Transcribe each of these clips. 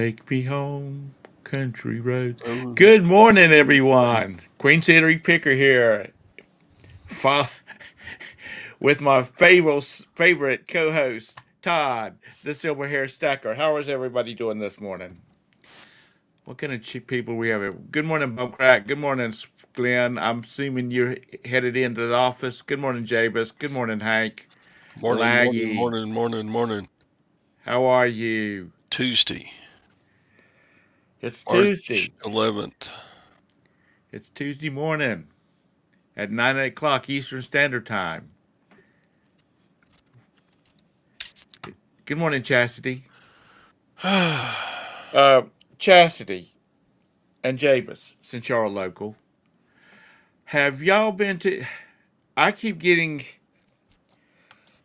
Take me home, country roads. Oh, Good morning, everyone. Queen City Picker here, Fo- with my favorite co-host Todd, the Silver Hair Stacker. How is everybody doing this morning? What kind of cheap people we have here? Good morning, Bob Crack. Good morning, Glenn. I'm assuming you're headed into the office. Good morning, Jabus. Good morning, Hank. morning, morning, Laggy. morning, morning, morning. How are you? Tuesday, It's March Tuesday. 11th. It's Tuesday morning at 9 o'clock Eastern Standard Time. Good morning, Chastity. Uh, Chastity and Jabus, since y'all are local, have y'all been to? I keep getting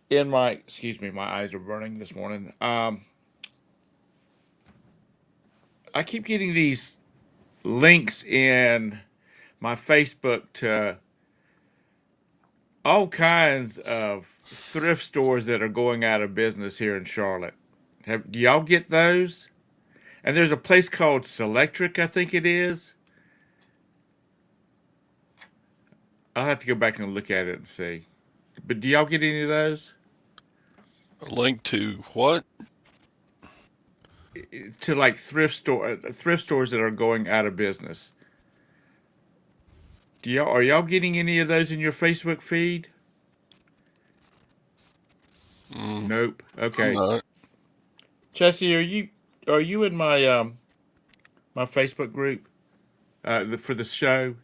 in my. Excuse me, my eyes are burning this morning. I keep getting these links in my Facebook to all kinds of thrift stores that are going out of business here in Charlotte. Do y'all get those? And there's a place called Selectric, I think it is. I'll have to go back and look at it and see. But do y'all get any of those? A link to what? To like thrift stores that are going out of business. Do y'all are y'all getting any of those in your Facebook feed? Mm, Nope. I'm Okay. not. Chessie, are you in my Facebook group for the show?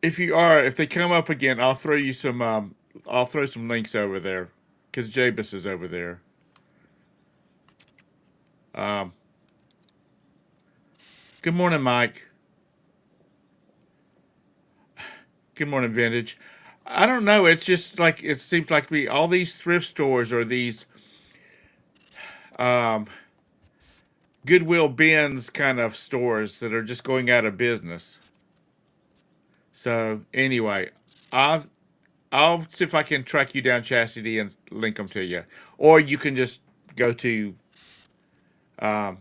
If you are, if they come up again, I'll throw some links over there because Jabus is over there. Um, Good morning, Mike. Good morning, Vintage. I don't know. It's just like it seems like we all these thrift stores or these um, Goodwill bins kind of stores that are just going out of business. So anyway, I'll I'll see if I can track you down, Chastity, and link them to you, or you can just go to um,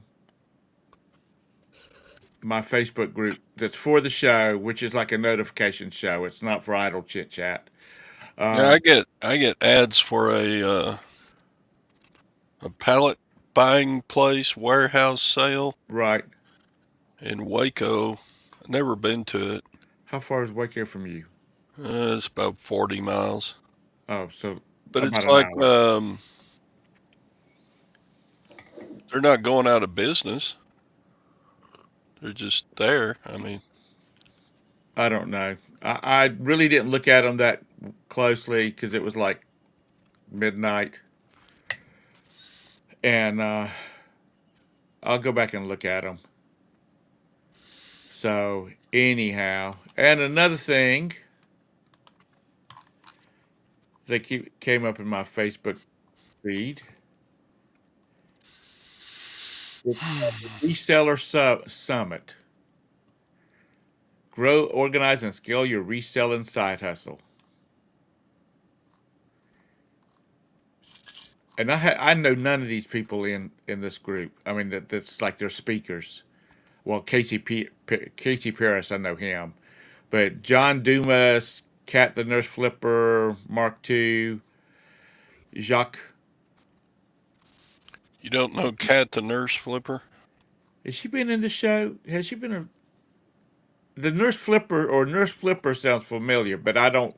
my Facebook group that's for the show, which is like a notification show. It's not for idle chit chat. Yeah, Um, I get ads for a pallet buying place warehouse sale right. in Waco. I've never been to it. How far is Waco from you? It's about 40 miles. Oh, so But it's about an like hour. they're not going out of business. They're just there. I mean, I don't know. I really didn't look at them that closely because it was like midnight, and I'll go back and look at them. So anyhow, and another thing that came up in my Facebook feed, it's called the Reseller Summit. Grow, organize, and scale your reselling side hustle. And I know none of these people in this group. I mean that's like they're speakers. Well, Casey Paris, I know him, but John Dumas, Cat the Nurse Flipper, Mark II, Jacques. you don't know Cat the Nurse Flipper? Has she been in the show? Has she been the Nurse Flipper or Nurse Flipper sounds familiar, but I don't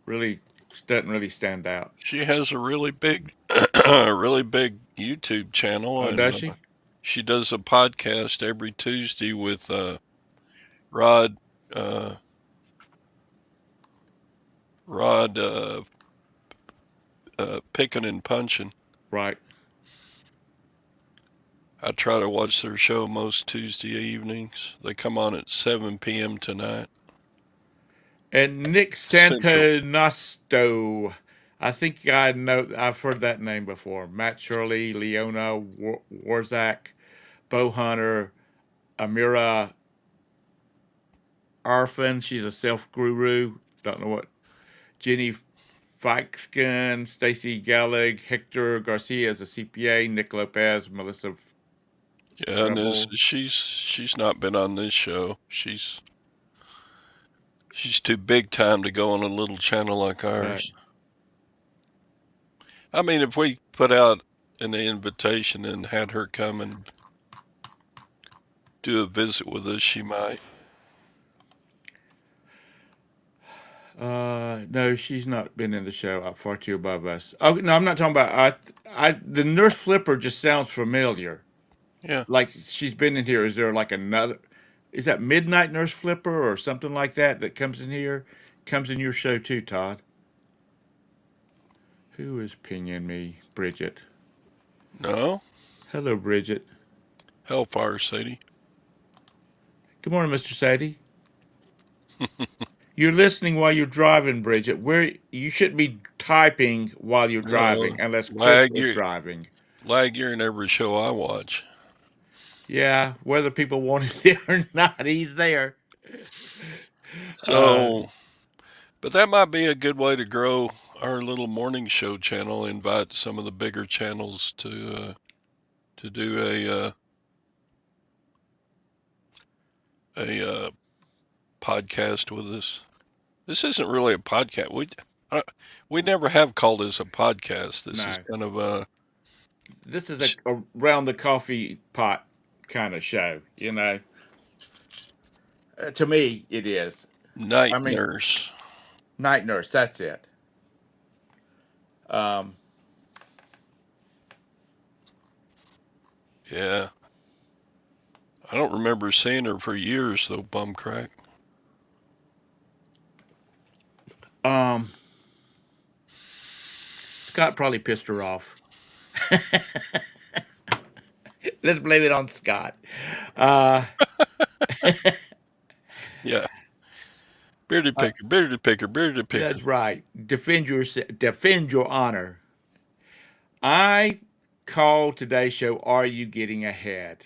really doesn't really stand out. She has a really big, a really big YouTube channel, Oh, and does she? she does a podcast every Tuesday with Rod, uh, Rod Picking and Punching. Right. I try to watch their show most Tuesday evenings. They come on at 7 p.m. tonight, And Nick Central. Santonasto. I think I know. I've heard that name before. Matt Shirley, Leona Warzak, Bo Hunter, Amira Arfin. She's a self guru. Don't know what. Jenny Fikeskin, Stacy Gallig, Hector Garcia as a CPA, Nick Lopez, Melissa Yeah, and Rebel. she's not been on this show. She's too big time to go on a little channel like Right. ours. I mean, if we put out an invitation and had her come and do a visit with us, she might. No, she's not been in the show. Far too above us. Oh no, I'm not talking about. The Nurse Flipper just sounds familiar. Yeah. Like she's been in here. Is there like another? Is that Midnight Nurse Flipper or something like that that comes in here? Comes in your show too, Todd. Who is pinging me? Bridget. No? Hello, Bridget. Hellfire, Sadie. Good morning, Mr. Sadie. You're listening while you're driving, Bridget. Where you shouldn't be typing while you're No. driving, unless Chris Lag was you driving. lag you're in every show I watch. Yeah, whether people want it there or not, he's there. Uh, So, but that might be a good way to grow our little morning show channel. Invite some of the bigger channels to do a podcast with us. This isn't really a podcast. We never have called this a podcast. This is no, kind of a this is a around the coffee pot kind of show. To me, it is. I night mean, nurse. night nurse. That's it. Um, Yeah. I don't remember seeing her for years though, Bumcrack. um, Scott probably pissed her off. Let's blame it on Scott. Uh, Yeah. Bearded picker, bearded picker, bearded picker. that's right. Defend your honor. I called today's show, Are You Getting Ahead?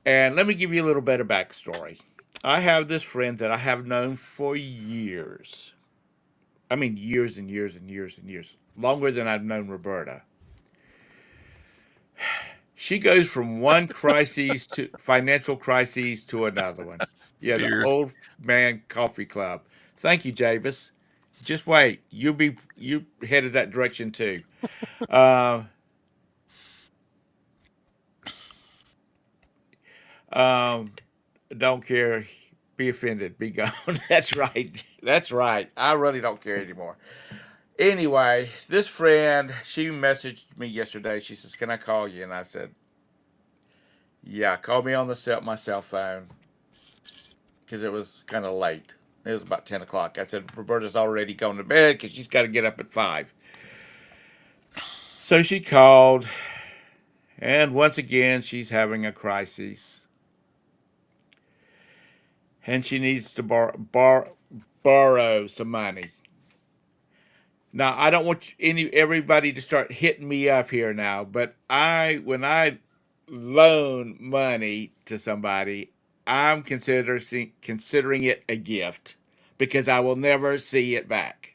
And let me give you a little bit of backstory. I have this friend that I have known for years. I mean, years and years and years and years. Longer than I've known Roberta. She goes from one crisis to financial crisis to another one. Yeah, the Beard. old man coffee club. Thank you, Javis. Just wait. You headed that direction too. Uh, um, don't care. Be offended. Be gone. That's right. That's right. I really don't care anymore. Anyway, this friend, she messaged me yesterday. She says, "Can I call you?" And I said, "Yeah, call me on my cell phone because it was kind of late. It was about 10 o'clock." I said, "Roberta's already gone to bed because she's got to get up at 5." So she called, and once again, she's having a crisis, and she needs to borrow some money. Now, I don't want everybody to start hitting me up here now, but when I loan money to somebody, I'm considering it a gift because I will never see it back.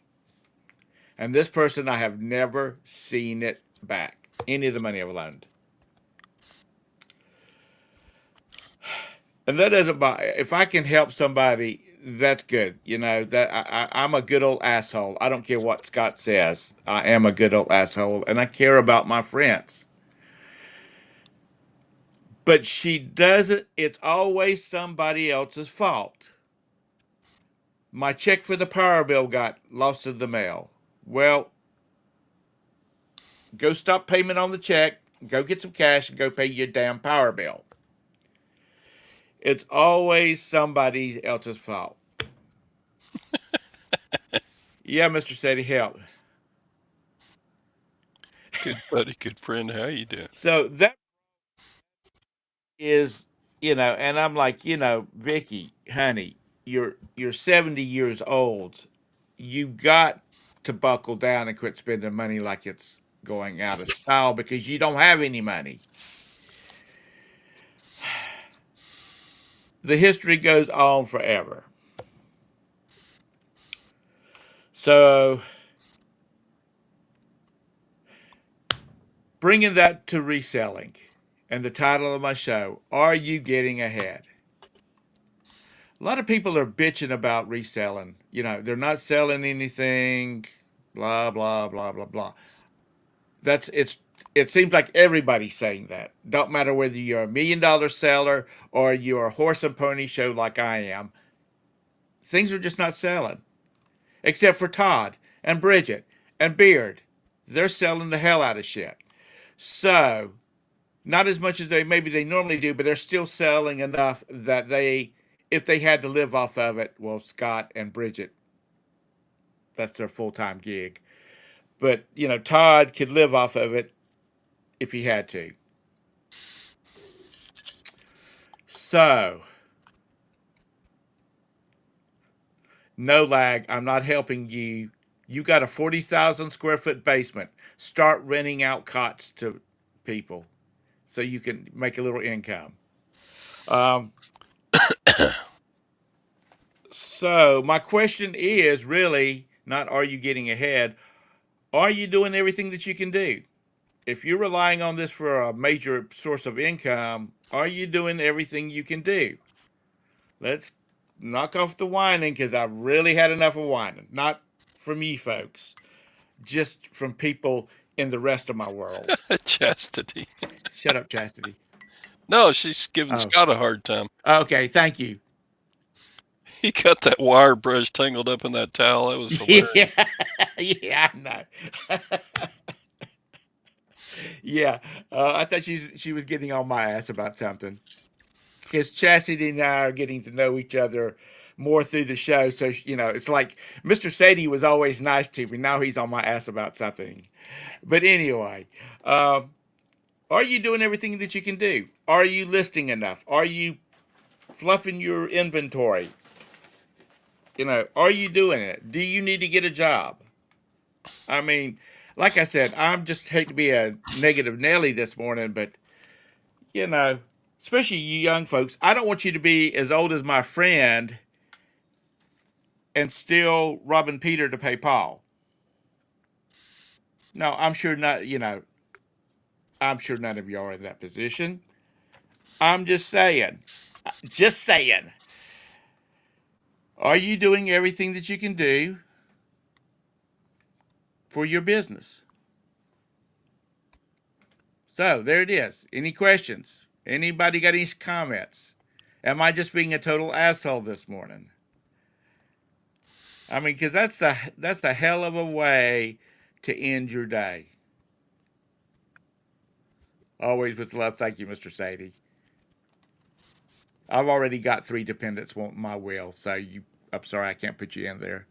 And this person, I have never seen it back. Any of the money I've loaned. And that doesn't bother. If I can help somebody, that's good. I'm a good old asshole. I don't care what Scott says. I am a good old asshole, and I care about my friends. But she doesn't. It's always somebody else's fault. My check for the power bill got lost in the mail. Well, go stop payment on the check. Go get some cash and go pay your damn power bill. It's always somebody else's fault. Yeah, Mr. Sadie, help. Good buddy, good friend. How you doing? So that is, and I'm like, Vicky, honey, you're 70 years old. You got to buckle down and quit spending money like it's going out of style because you don't have any money. The history goes on forever. So, bringing that to reselling and the title of my show, Are You Getting Ahead? A lot of people are bitching about reselling. They're not selling anything, blah, blah, blah, blah, blah. It seems like everybody's saying that. Don't matter whether you're a $1 million seller or you're a horse and pony show like I am. Things are just not selling. Except for Todd and Bridget and Beard. They're selling the hell out of shit. So, not as much as they normally do, but they're still selling enough that if they had to live off of it, well, Scott and Bridget, that's their full-time gig. But, Todd could live off of it if he had to. So, no lag, I'm not helping you. You got a 40,000 square foot basement. Start renting out cots to people so you can make a little income. So my question is really not, are you getting ahead? Are you doing everything that you can do? If you're relying on this for a major source of income, are you doing everything you can do? Let's knock off the whining, because I've really had enough of whining. Not from you folks, just from people in the rest of my world. Chastity. Shut up, Chastity. No, she's giving Oh, Scott a hard time. okay. Thank you. He got that wire brush tangled up in that towel. That was hilarious. Yeah, yeah, I know. Yeah, I thought she was getting on my ass about something, because Chastity and I are getting to know each other more through the show. So it's like Mr. Sadie was always nice to me. Now he's on my ass about something. But anyway, um, are you doing everything that you can do? Are you listing enough? Are you fluffing your inventory? Are you doing it? Do you need to get a job? I mean, like I said, I'm just hate to be a negative Nelly this morning, but you know, especially you young folks, I don't want you to be as old as my friend and still robbing Peter to pay Paul. No, I'm sure not. I'm sure none of you are in that position. I'm just saying. Just saying. Are you doing everything that you can do for your business? So there it is. Any questions? Anybody got any comments? Am I just being a total asshole this morning? I mean, because that's the hell of a way to end your day. Always with love. Thank you, Mr. Sadie. I've already got 3 dependents wanting my will, so I'm sorry I can't put you in there.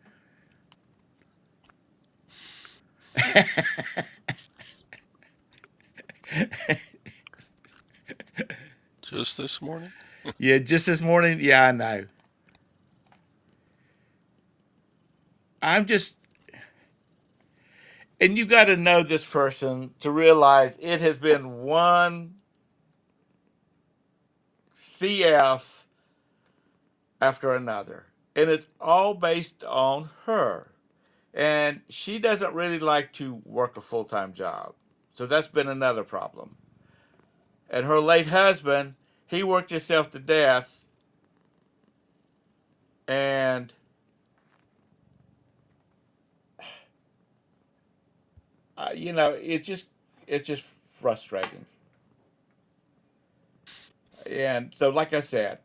Just this morning? Yeah, just this morning. Yeah, I know. I'm just, and you got to know this person to realize it has been one CF after another. And it's all based on her. And she doesn't really like to work a full time job. So that's been another problem. And her late husband, he worked himself to death. And, it's just frustrating. And so, like I said,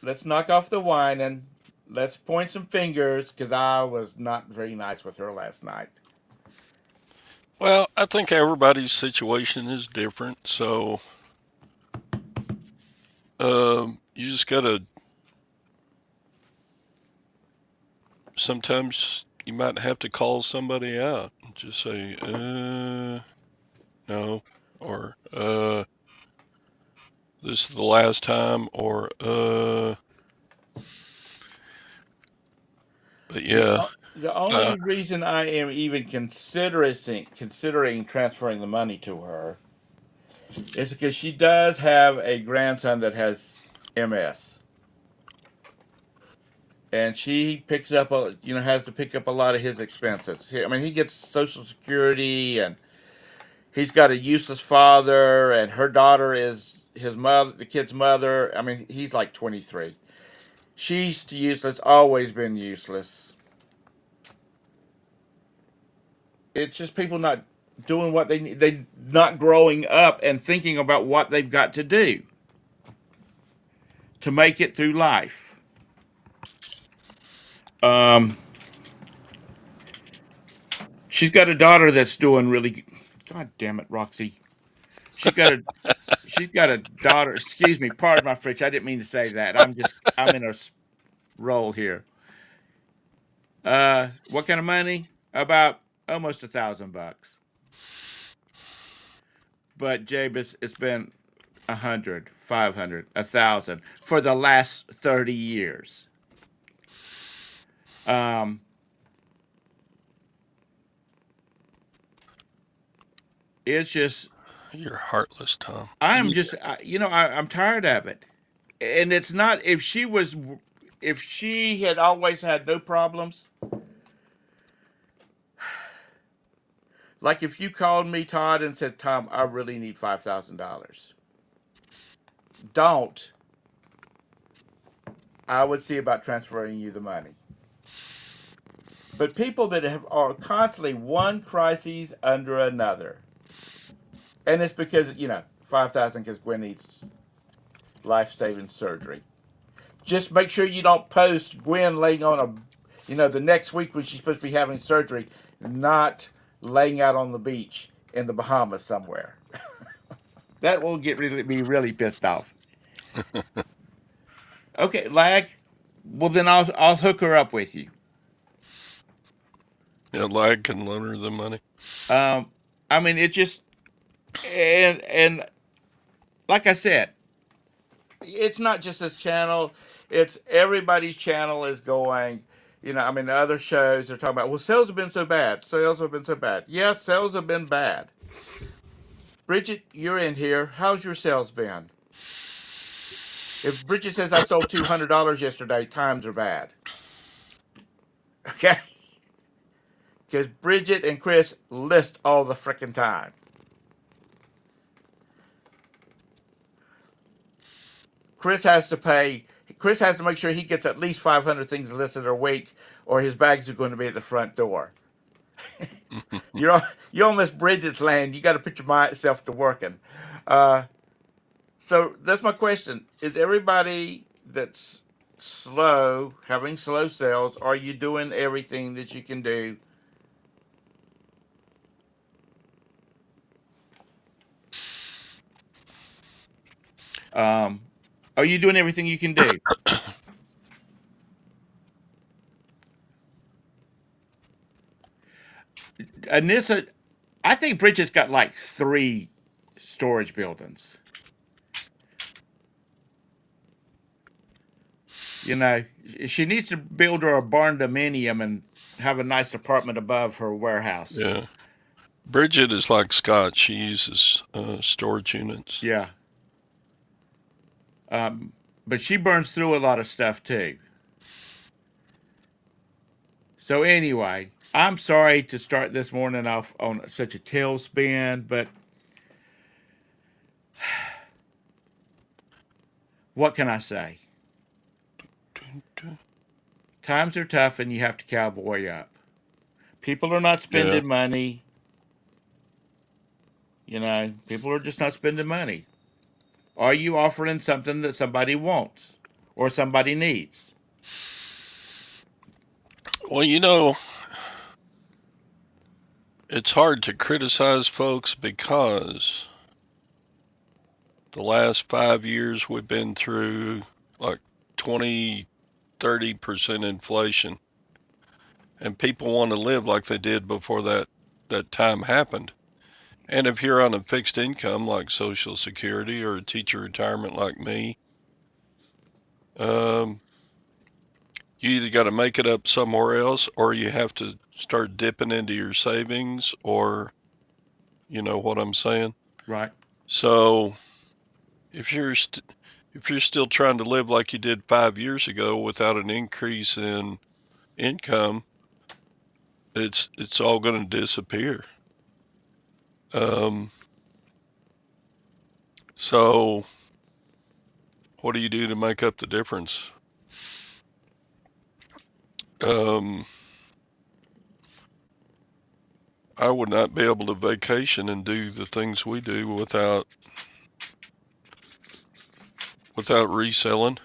let's knock off the whining. Let's point some fingers, because I was not very nice with her last night. Well, I think everybody's situation is different, so you just gotta. Sometimes you might have to call somebody out and just say, no, or this is the last time, or but yeah. The only reason I am even considering transferring the money to her is because she does have a grandson that has MS, and she picks up has to pick up a lot of his expenses. I mean, he gets Social Security, and he's got a useless father, and her daughter is his mother, the kid's mother. I mean, he's like 23. She's useless, always been useless. It's just people not doing what they need. They not growing up and thinking about what they've got to do to make it through life. Um, she's got a daughter that's doing really. God damn it, Roxy. She's got a she's got a daughter. Excuse me, pardon my French. I didn't mean to say that. I'm in a role here. What kind of money? About almost $1,000. But Jabez, it's been 100, 500, 1,000 for the last 30 years. Um, it's just You're heartless, Tom. I'm just I'm tired of it, and it's not if she had always had no problems. Like if you called me, Todd, and said, Tom, I really need $5,000. Don't. I would see about transferring you the money. But people that are constantly one crisis under another, and it's because 5,000 because Gwen needs life-saving surgery. Just make sure you don't post Gwen laying on the next week when she's supposed to be having surgery, not laying out on the beach in the Bahamas somewhere. That will be really pissed off. Okay, Lag. Well, then I'll hook her up with you. Yeah, Lag can loan her the money. I mean, it just and like I said, it's not just this channel. It's everybody's channel is going. I mean, the other shows are talking about, well, sales have been so bad. Sales have been so bad. Yeah, sales have been bad. Bridget, you're in here. How's your sales been? If Bridget says I sold $200 yesterday, times are bad. Okay? Because Bridget and Chris list all the frickin' time. Chris has to make sure he gets at least 500 things listed a week, or his bags are going to be at the front door. You're on Miss Bridget's land. You got to put yourself to working. So that's my question: is everybody that's having slow sales? Are you doing everything that you can do? Are you doing everything you can do? Anissa, I think Bridget's got like 3 storage buildings. She needs to build her a barn dominium and have a nice apartment above her warehouse. Yeah. Bridget is like Scott. She uses storage units. Yeah. But she burns through a lot of stuff too. So anyway, I'm sorry to start this morning off on such a tailspin, but what can I say? Times are tough and you have to cowboy up. People are not spending money. People are just not spending money. Are you offering something that somebody wants or somebody needs? Well, it's hard to criticize folks because the last 5 years we've been through like 20-30% inflation, and people want to live like they did before that time happened. And if you're on a fixed income like Social Security or a teacher retirement like me, you either got to make it up somewhere else, or you have to start dipping into your savings, or you know what I'm saying? Right. So if you're if you're still trying to live like you did 5 years ago without an increase in income, it's all going to disappear. So what do you do to make up the difference? I would not be able to vacation and do the things we do without reselling.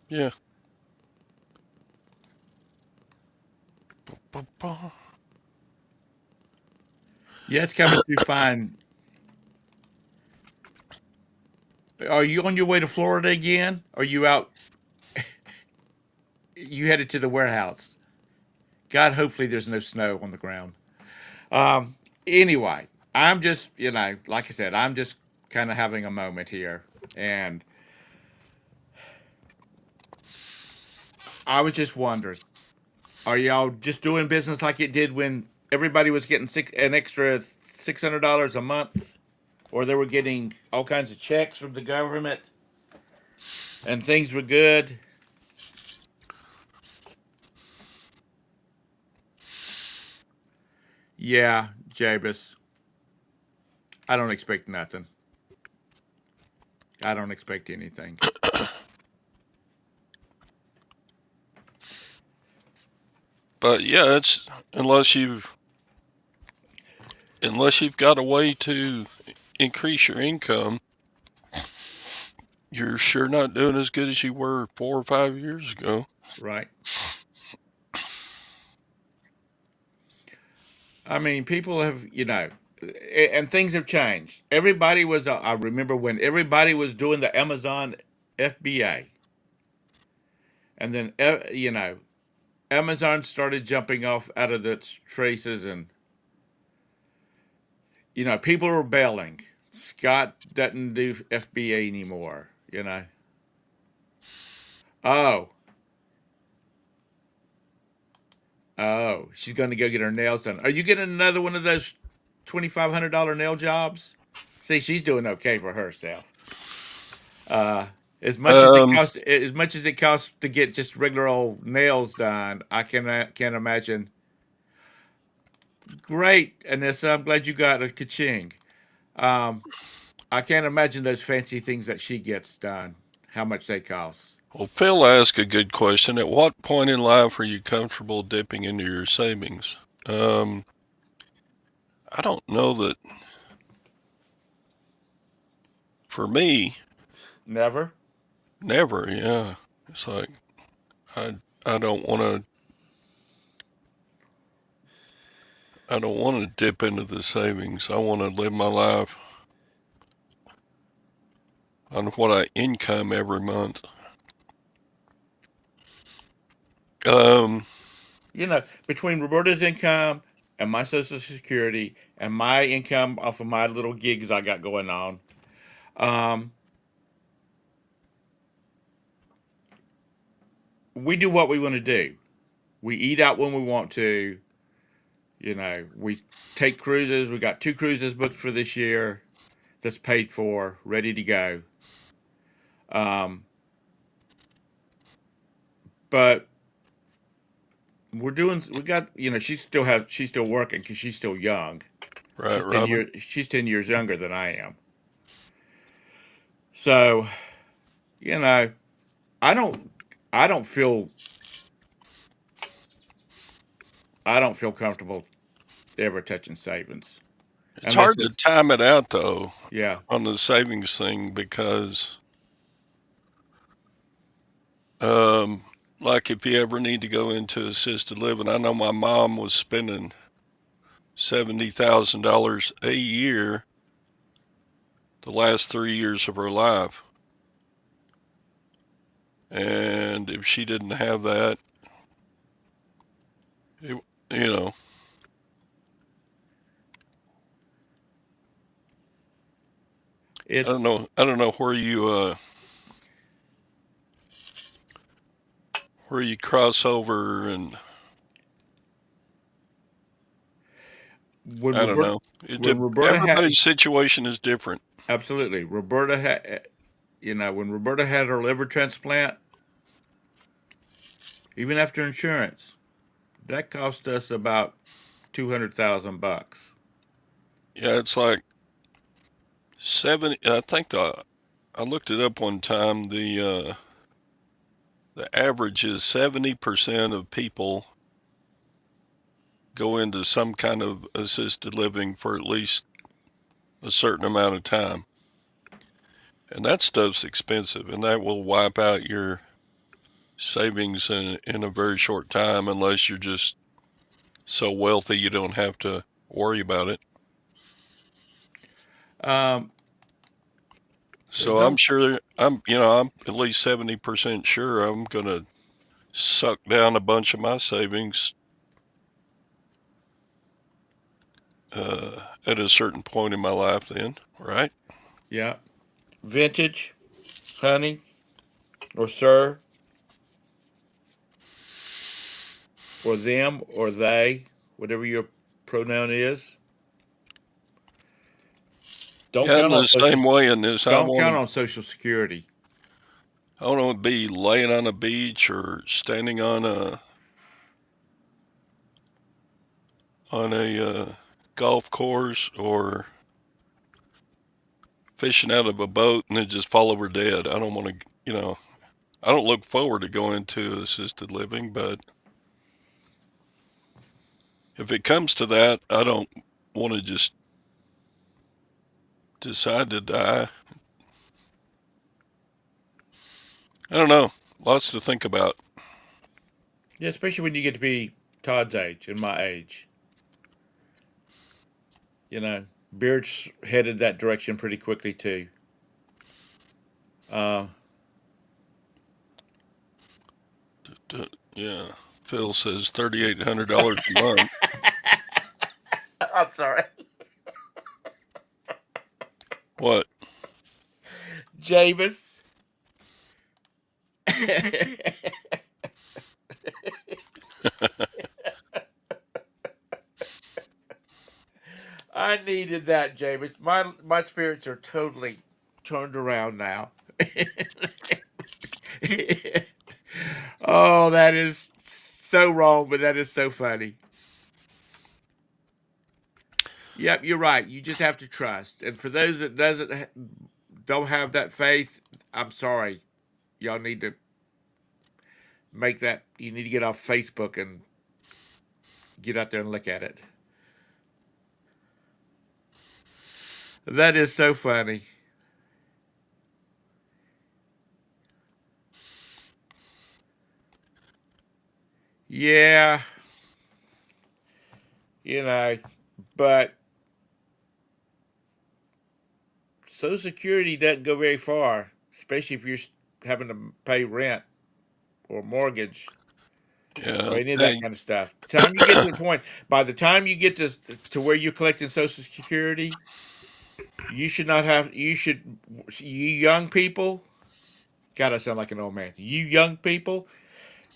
Yeah. Yeah, it's coming through fine. Are you on your way to Florida again? Are you out? You headed to the warehouse. God, hopefully there's no snow on the ground. Um, anyway, I'm just, like I said, I'm just kind of having a moment here. And I was just wondering, are y'all just doing business like it did when everybody was getting an extra $600 a month? Or they were getting all kinds of checks from the government and things were good? Yeah, Jabus. I don't expect nothing. I don't expect anything. But yeah, it's unless you've got a way to increase your income, you're sure not doing as good as you were 4 or 5 years ago. Right. I mean, people have, and things have changed. Everybody was, I remember when everybody was doing the Amazon FBA. And then, Amazon started jumping off out of its traces and, people were bailing. Scott doesn't do FBA anymore. Oh, oh, she's going to go get her nails done. Are you getting another one of those $2,500 nail jobs? See, she's doing okay for herself. Uh, Um, as much as it costs to get just regular old nails done, I can't imagine. Great, Anissa, I'm glad you got a ka-ching. Um, I can't imagine those fancy things that she gets done. How much they cost? well, Phil asked a good question. At what point in life are you comfortable dipping into your savings? I don't know that for me, Never. never, yeah. It's like I I don't want to dip into the savings. I want to live my life on what I income every month. Um, Between Roberta's income and my Social Security and my income off of my little gigs I got going on, um, we do what we want to do. We eat out when we want to. We take cruises. We got 2 cruises booked for this year that's paid for, ready to go. Um, but we got, she's still working because she's still young. right, Robin. She's 10 years younger than I am. So, you know, I don't, I don't feel, I don't feel comfortable ever touching savings It's unless hard to it's, time it out though yeah, on the savings thing because, um, like if you ever need to go into assisted living, I know my mom was spending $70,000 a year the last 3 years of her life. And if she didn't have that, it, you know, it's, I don't know where you cross over and when I don't Roberta know. when Roberta had Everybody's situation is different. absolutely Roberta had when Roberta had her liver transplant, even after insurance, that cost us about $200,000. Yeah, it's like 70. I think I looked it up one time. The average is 70% of people go into some kind of assisted living for at least a certain amount of time. And that stuff's expensive, and that will wipe out your savings in a very short time unless you're just so wealthy you don't have to worry about it. Um, So I'm don't sure I'm at least 70% sure I'm gonna suck down a bunch of my savings at a certain point in my life then, right? yeah, vintage, honey, or sir, or them, or they, whatever your pronoun is. Don't Yeah, in count on the same social. way in this, Don't count on Social Security. I want to be laying on a beach or standing on a golf course or fishing out of a boat and then just fall over dead. I don't want to, I don't look forward to going to assisted living, but if it comes to that, I don't want to just decide to die. I don't know. Lots to think about. Yeah, especially when you get to be Todd's age and my age. Beard's headed that direction pretty quickly too. Uh, Yeah. Phil says $3,800 a month. I'm sorry, What? Javis. I needed that, James. My spirits are totally turned around now. Oh, that is so wrong, but that is so funny. Yep, you're right. You just have to trust. And for those that don't have that faith, I'm sorry. Y'all need to make that. You need to get off Facebook and get out there and look at it. That is so funny. Yeah, you know, but Social Security doesn't go very far, especially if you're having to pay rent or mortgage or Yeah. any of that Hey, kind of stuff. Time you get to the point, by the time you get to where you're collecting Social Security, you should not have. You young people. God, I sound like an old man. You young people,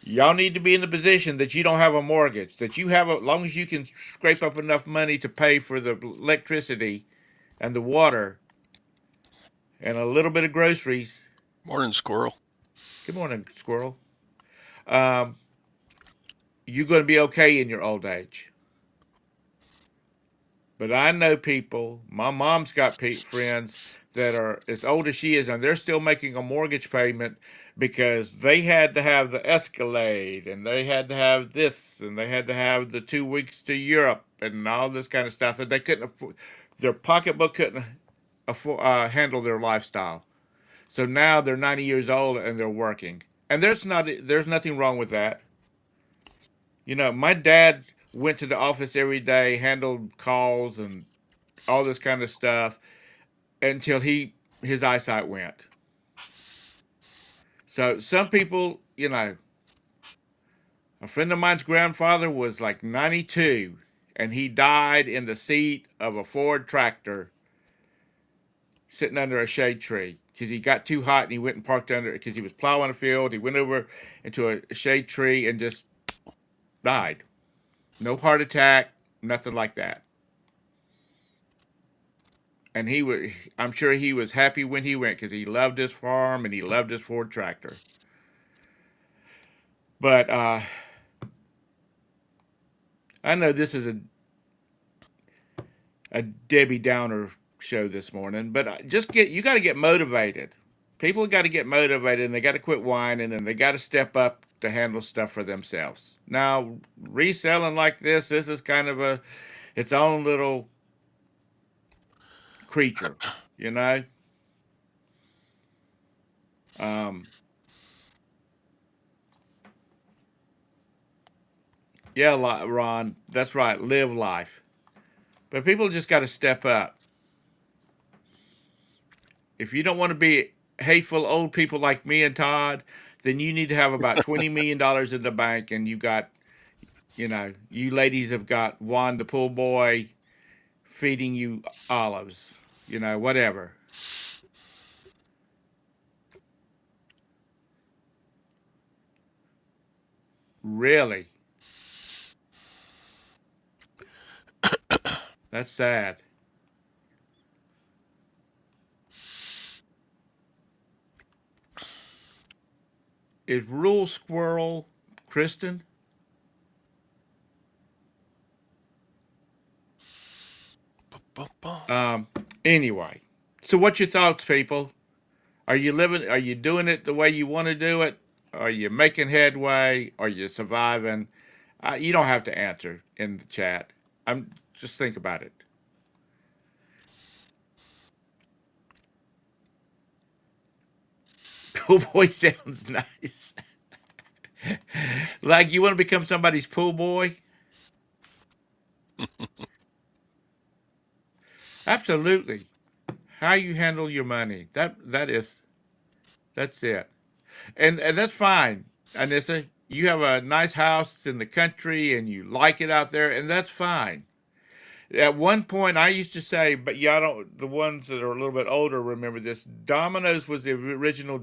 y'all need to be in the position that you don't have a mortgage, that you have, as long as you can scrape up enough money to pay for the electricity and the water and a little bit of groceries. morning, squirrel. Good morning, squirrel. Um, you're going to be okay in your old age. But I know people. My mom's got friends that are as old as she is, and they're still making a mortgage payment because they had to have the Escalade, and they had to have this, and they had to have the 2 weeks to Europe, and all this kind of stuff, and they couldn't afford. Their pocketbook couldn't handle their lifestyle. So now they're 90 years old and they're working, and there's nothing wrong with that. My dad went to the office every day, handled calls and all this kind of stuff until his eyesight went. So some people, a friend of mine's grandfather was like 92 and he died in the seat of a Ford tractor sitting under a shade tree because he got too hot and he went and parked under it because he was plowing a field. He went over into a shade tree and just died. No heart attack, nothing like that. and I'm sure he was happy when he went because he loved his farm and he loved his Ford tractor. But I know this is a Debbie Downer show this morning, but you got to get motivated. People got to get motivated, and they got to quit whining, and they got to step up to handle stuff for themselves. Now, reselling like this is kind of its own little creature, you know. Um, yeah, Ron, that's right. Live life, but people just got to step up. If you don't want to be hateful old people like me and Todd, then you need to have about $20 million in the bank, and you ladies have got Juan the pool boy feeding you olives, whatever. Really, that's sad. Is Rule Squirrel Kristen? Um, anyway, so what's your thoughts, people? Are you living? Are you doing it the way you want to do it? Are you making headway? Are you surviving? You don't have to answer in the chat. I'm just think about it. Pool boy sounds nice. Like you want to become somebody's pool boy? Absolutely. How you handle your money. That's it. And that's fine. Anissa, you have a nice house in the country and you like it out there, and that's fine. At one point, I used to say, but y'all don't, the ones that are a little bit older remember this. Domino's was the original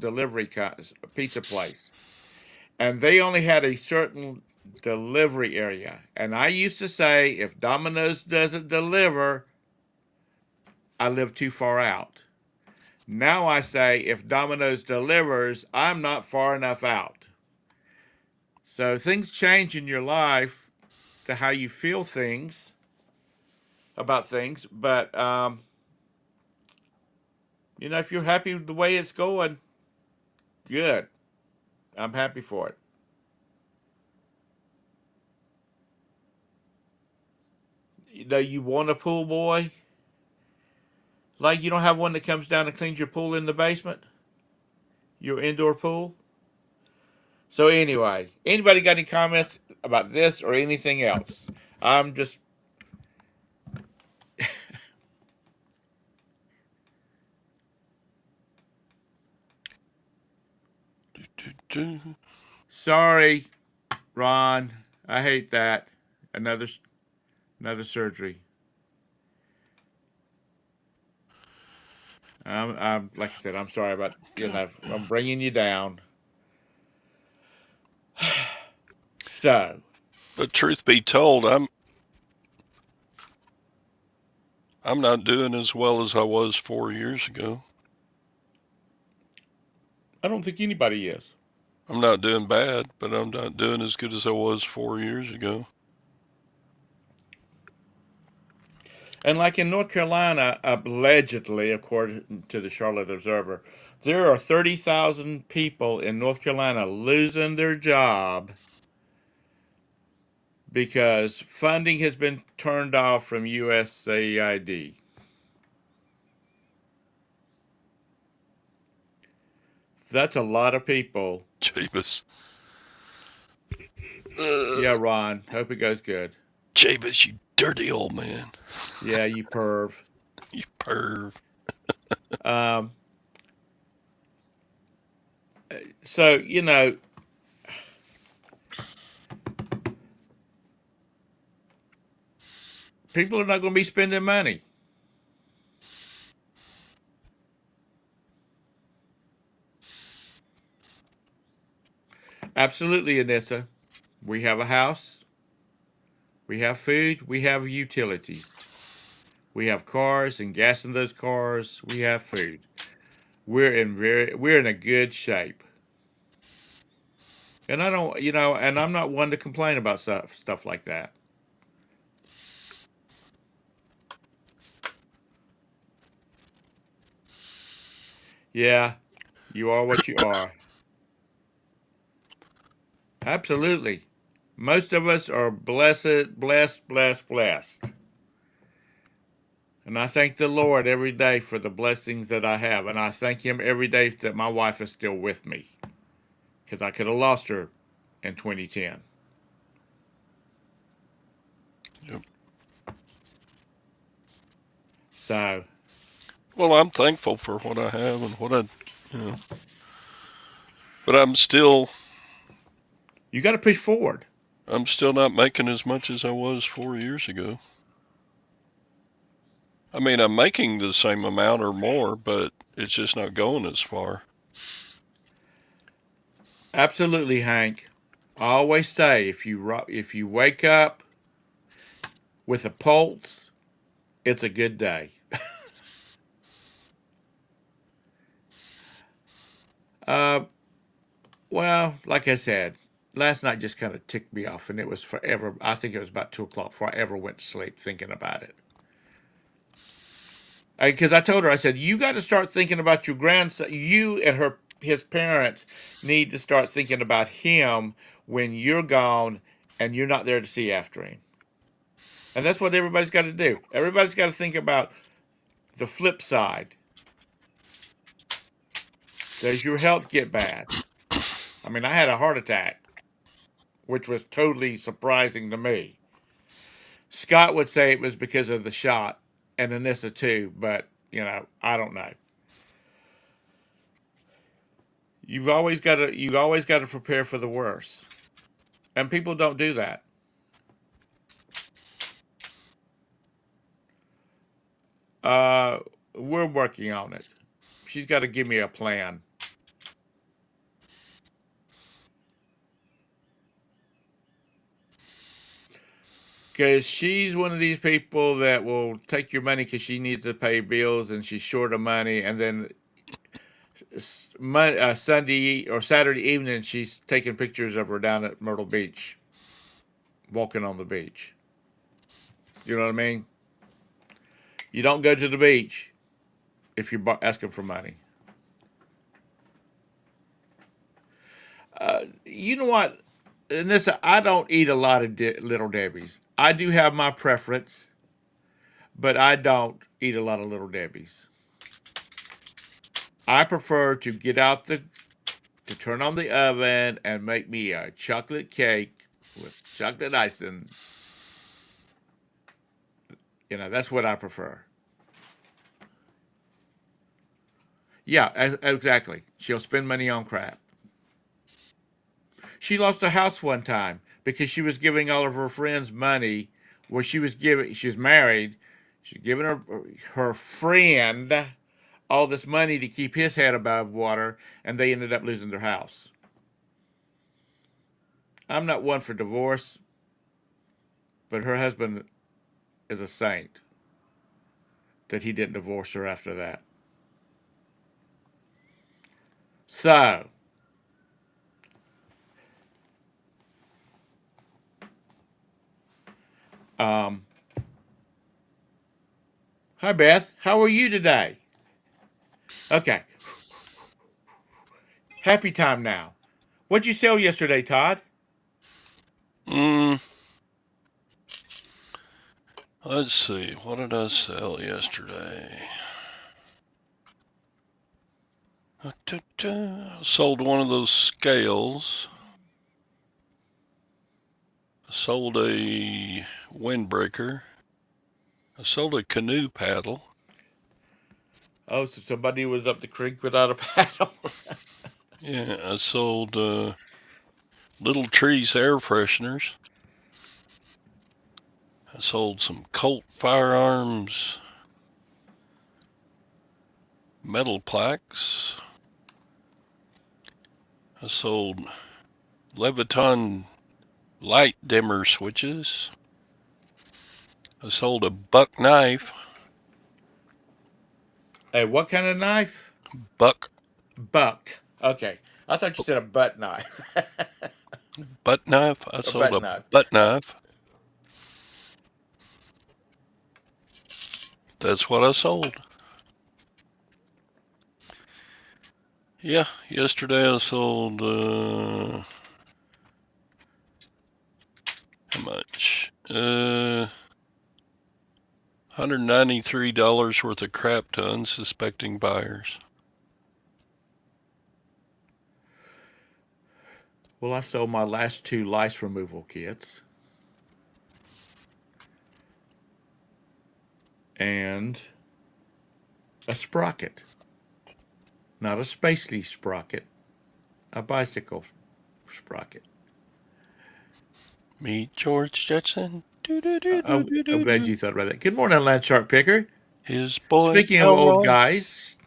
pizza place, and they only had a certain delivery area. And I used to say, if Domino's doesn't deliver, I live too far out. Now I say, if Domino's delivers, I'm not far enough out. So things change in your life to how you feel things about things, but if you're happy with the way it's going, good. I'm happy for it. You want a pool boy? Like you don't have one that comes down and cleans your pool in the basement? Your indoor pool? So anyway, anybody got any comments about this or anything else? I'm just sorry, Ron. I hate that. Another surgery. I'm like I said, I'm sorry about I'm bringing you down. So, But truth be told, I'm not doing as well as I was 4 years ago. I don't think anybody is. I'm not doing bad, but I'm not doing as good as I was 4 years ago. And like in North Carolina, allegedly, according to the Charlotte Observer, there are 30,000 people in North Carolina losing their job because funding has been turned off from USAID. That's a lot of people. Jabez. Yeah, Ron. Hope it goes good. Jabez, you dirty old man. Yeah, you perv. You perv. Um, so, people are not going to be spending money. Absolutely, Anissa. We have a house. We have food. We have utilities. We have cars and gas in those cars. We have food. We're in a good shape. And I don't, and I'm not one to complain about stuff like that. Yeah, you are what you are. Absolutely. Most of us are blessed. And I thank the Lord every day for the blessings that I have. And I thank Him every day that my wife is still with me. Because I could have lost her in 2010. Yep. So, Well, I'm thankful for what I have and what but I'm still you got to push forward. not making as much as I was 4 years ago. I mean, I'm making the same amount or more, but it's just not going as far. Absolutely, Hank. I always say if you wake up with a pulse, it's a good day. uh, well, like I said, last night just kind of ticked me off, and it was forever. I think it was about 2 o'clock before I ever went to sleep thinking about it. Because I told her, I said, you got to start thinking about your grandson. You and his parents need to start thinking about him when you're gone and you're not there to see after him. And that's what everybody's got to do. Everybody's got to think about the flip side. Does your health get bad? I mean, I had a heart attack, which was totally surprising to me. Scott would say it was because of the shot and Anissa too, but I don't know. You always got to prepare for the worst. And people don't do that. Uh, we're working on it. She's got to give me a plan. Because she's one of these people that will take your money because she needs to pay bills and she's short of money. And then Sunday or Saturday evening, she's taking pictures of her down at Myrtle Beach, walking on the beach. You know what I mean? You don't go to the beach if you're asking for money. You know what? And this, I don't eat a lot of Little Debbie's. I do have my preference, but I don't eat a lot of Little Debbie's. I prefer to to turn on the oven and make me a chocolate cake with chocolate icing. That's what I prefer. Yeah, exactly. She'll spend money on crap. She lost a house one time because she was giving all of her friends money. Well, she was married. She's giving her friend all this money to keep his head above water, and they ended up losing their house. I'm not one for divorce, but her husband is a saint that he didn't divorce her after that. So, hi Beth, how are you today? Okay, happy time now. What'd you sell yesterday, Todd? Let's see. What did I sell yesterday? Sold one of those scales. Sold a windbreaker. I sold a canoe paddle. Oh, so somebody was up the creek without a paddle. Yeah, I sold Little Trees air fresheners. I sold some Colt firearms metal plaques. I sold Leviton light dimmer switches. I sold a buck knife A what kind of knife? Buck. Buck. Okay. I thought you said a butt knife. Butt knife? I A sold butt a knife. butt knife. That's what I sold. Yeah, yesterday I sold, how much? $193 worth of crap to unsuspecting buyers. Well, I sold my last 2 lice removal kits. And a sprocket. Not a spacely sprocket, a bicycle sprocket. Meet George Jetson. I'm glad you thought about that. Good morning, Land Shark Picker. His boy Speaking of old Elroy. guys,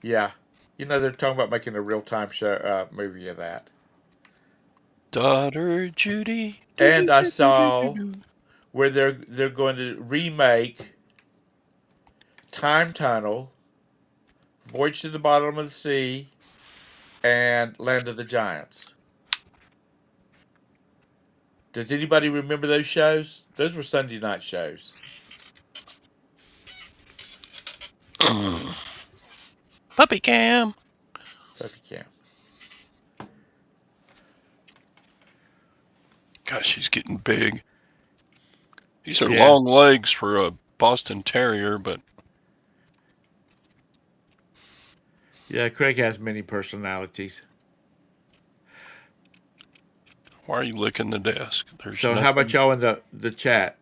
yeah, they're talking about making a real time show movie of that. Daughter Judy. And I saw where they're going to remake Time Tunnel, Voyage to the Bottom of the Sea, and Land of the Giants. Does anybody remember those shows? Those were Sunday night shows. Puppy cam. Puppy Camp. Gosh, he's getting big. These are Yeah. long legs for a Boston Terrier, but Yeah, Craig has many personalities. why are you licking the desk? There's So how about nothing. y'all in the chat?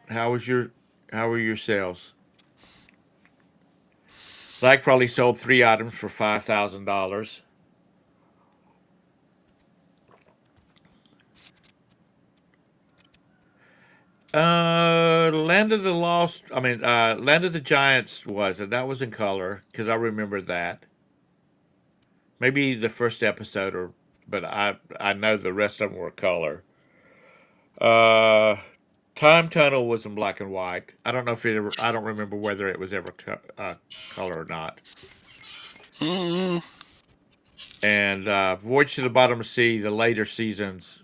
How were your sales? Like probably sold 3 items for $5,000. Land of the Lost. I mean, Land of the Giants was it? That was in color because I remember that. Maybe the first episode, but I know the rest of them were color. Uh, Time Tunnel was in black and white. I don't know if it ever. I don't remember whether it was ever color or not. Mm, And Voyage to the Bottom of the Sea, the later seasons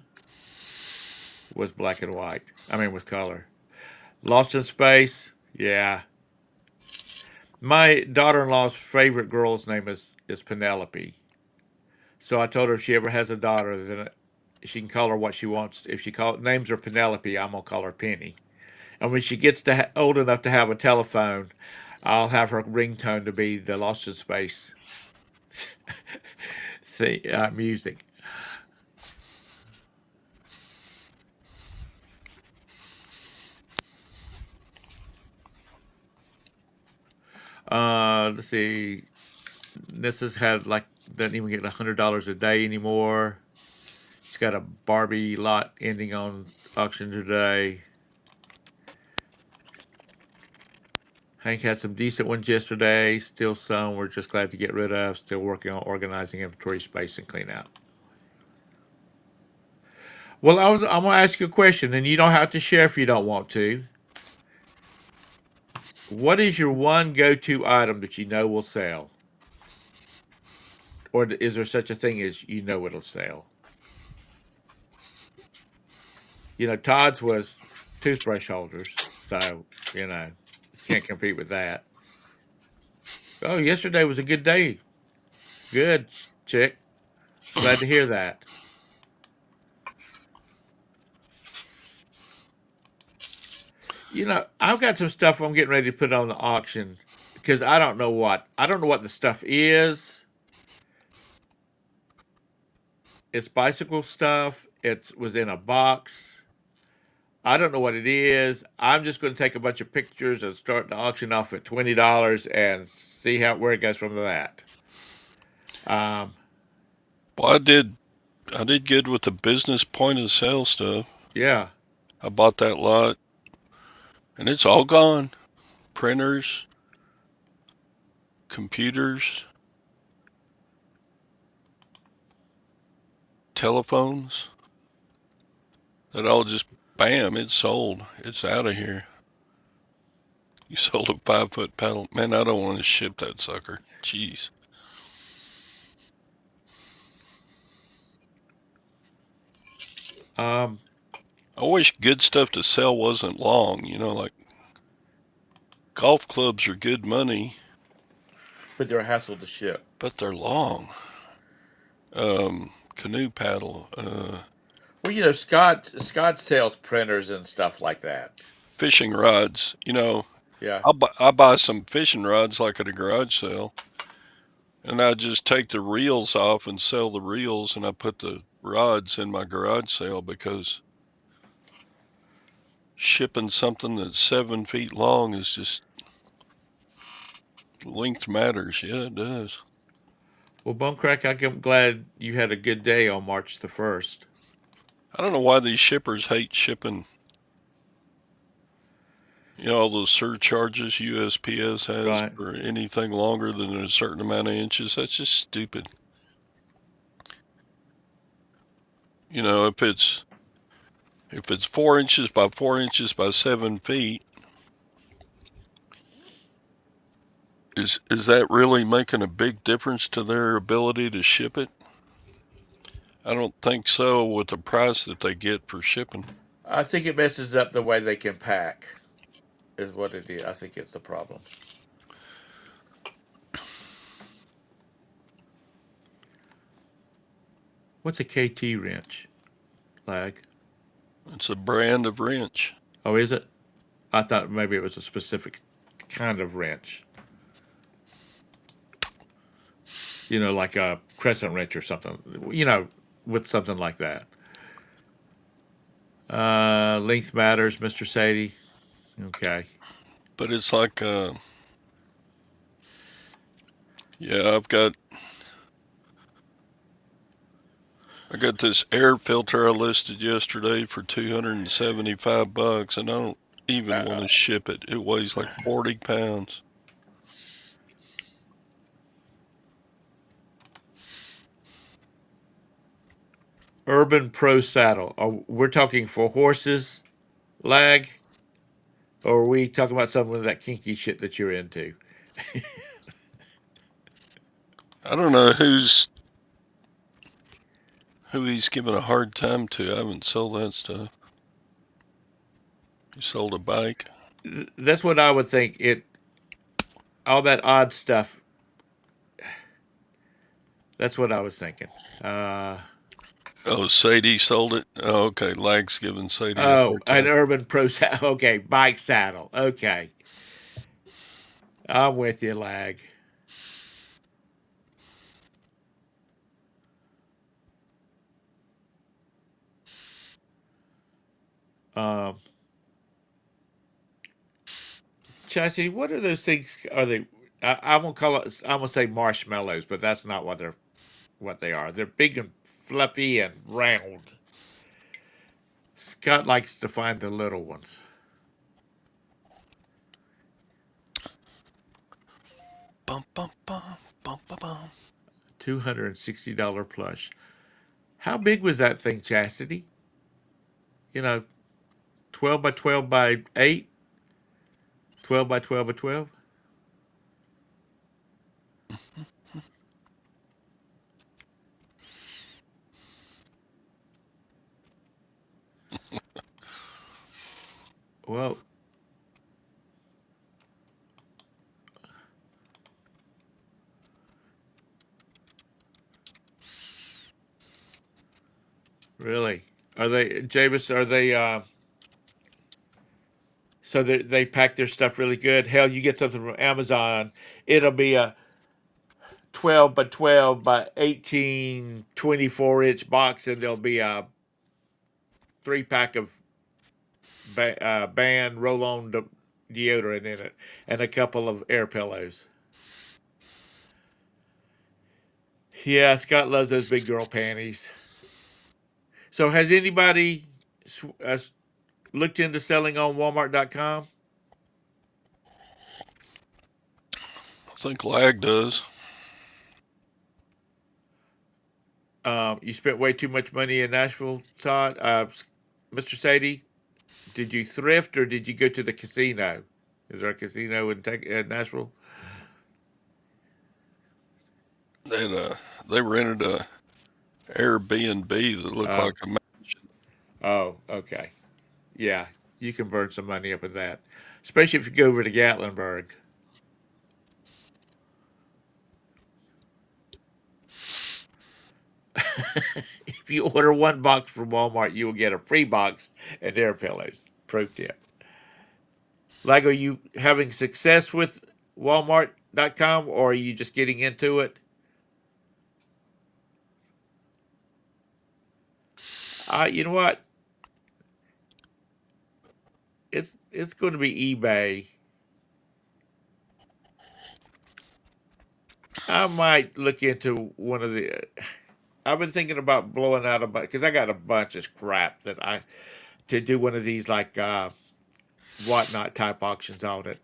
was black and white. I mean, with color. Lost in Space, yeah. My daughter-in-law's favorite girl's name is Penelope. So I told her if she ever has a daughter, then she can call her what she wants. If she names her Penelope, I'm gonna call her Penny. And when she gets old enough to have a telephone, I'll have her ringtone to be the Lost in Space music. Let's see. This has had like doesn't even get $100 a day anymore. She's got a Barbie lot ending on auction today. Hank had some decent ones yesterday. Still some we're just glad to get rid of. Still working on organizing inventory space and clean out. Well, I'm gonna ask you a question, and you don't have to share if you don't want to. What is your one go-to item that you know will sell, or is there such a thing as it'll sell? Todd's was toothbrush holders, so can't compete with that. Oh, yesterday was a good day. Good, chick. Glad to hear that. I've got some stuff I'm getting ready to put on the auction because I don't know what the stuff is. It's bicycle stuff. It was in a box. I don't know what it is. I'm just going to take a bunch of pictures and start the auction off at $20 and see where it goes from that. Um, well, I did good with the business point of sale stuff. yeah. I bought that lot, and it's all gone. Printers, computers, telephones. That all just bam, it's sold. It's out of here. You sold a 5-foot paddle. Man, I don't want to ship that sucker. Jeez. Um, I wish good stuff to sell wasn't long. Like golf clubs are good money, but they're a hassle to ship. but they're long. Canoe paddle, Well, Scott sells printers and stuff like that. fishing rods. Yeah. I buy some fishing rods like at a garage sale, and I just take the reels off and sell the reels, and I put the rods in my garage sale because shipping something that's 7 feet long is just length matters. Yeah, it does. Well, Bonecrack, I'm glad you had a good day on March the 1st. I don't know why these shippers hate shipping. All those surcharges USPS has Right. for anything longer than a certain amount of inches. That's just stupid. If it's 4 inches by 4 inches by 7 feet, is that really making a big difference to their ability to ship it? I don't think so with the price that they get for shipping. I think it messes up the way they can pack, is what it is. I think it's the problem. What's a KT wrench? Lag. It's a brand of wrench. Oh, is it? I thought maybe it was a specific kind of wrench. Like a crescent wrench or something. With something like that. Length matters, Mr. Sadie. Okay. But it's like, yeah, I got this air filter I listed yesterday for $275, and I don't even want to ship it. It weighs like 40 pounds. Urban Pro Saddle. We're talking for horses, Lag, or are we talking about some of that kinky shit that you're into? I don't know who he's giving a hard time to. I haven't sold that stuff. He sold a bike. That's what I would think. All that odd stuff. That's what I was thinking. Oh, Sadie sold it. Oh, okay. Lag's giving Sadie a Oh, hard an time. Urban Pro Saddle. Okay, bike saddle. Okay, I'm with you, Lag. Um, Chastity, what are those things? Are they? I won't call it. I'm gonna say marshmallows, but that's not what they are. They're big and fluffy and round. Scott likes to find the little ones. Bum, bum, bum, bum, bum, bum. $260 plush. How big was that thing, Chastity? 12 by 12 by 8? 12 by 12 by 12? Well, really? Are they, Javis, are they, so they pack their stuff really good? Hell, you get something from Amazon, it'll be a 12 by 12 by 18, 24-inch box, and there'll be a 3-pack of band roll-on deodorant in it and a couple of air pillows. Yeah, Scott loves those big girl panties. So has anybody looked into selling on Walmart.com? I think Lag does. You spent way too much money in Nashville, Todd. Mr. Sadie, did you thrift or did you go to the casino Is there a casino in Nashville? They rented a Airbnb that looked Oh, like a mansion. oh, okay. Yeah, you can burn some money up in that, especially if you go over to Gatlinburg. If you order one box from Walmart, you will get a free box and air pillows. Pro tip. Like, are you having success with Walmart.com or are you just getting into it? You know what? It's going to be eBay. I might look into one of the. I've been thinking about blowing out a bunch because I got a bunch of crap that I to do one of these like whatnot type auctions on it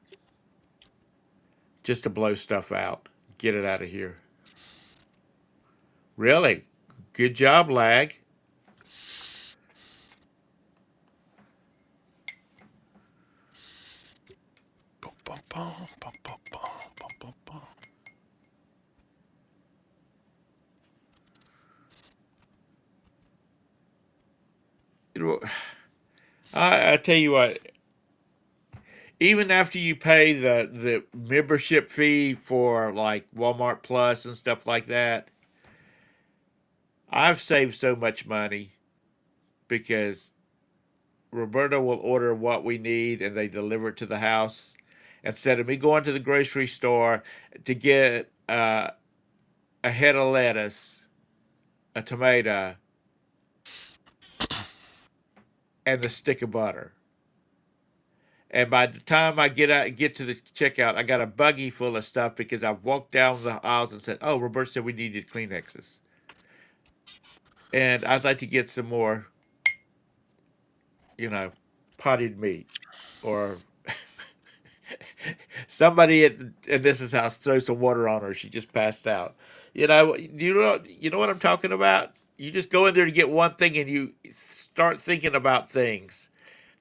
just to blow stuff out, get it out of here. Really, good job, lag. Bum, bum, bum, bum, bum, bum, bum, bum, bum. You know, I tell you what, even after you pay the membership fee for like Walmart Plus and stuff like that, I've saved so much money because Roberta will order what we need and they deliver it to the house instead of me going to the grocery store to get a head of lettuce, a tomato, and the stick of butter. And by the time I get to the checkout, I got a buggy full of stuff because I walked down the aisles and said, "Oh, Roberta said we needed Kleenexes, and I'd like to get some more, you know, potted meat or somebody in this house throw some water on her. She just passed out. You know what I'm talking about. You just go in there to get one thing and you start thinking about things.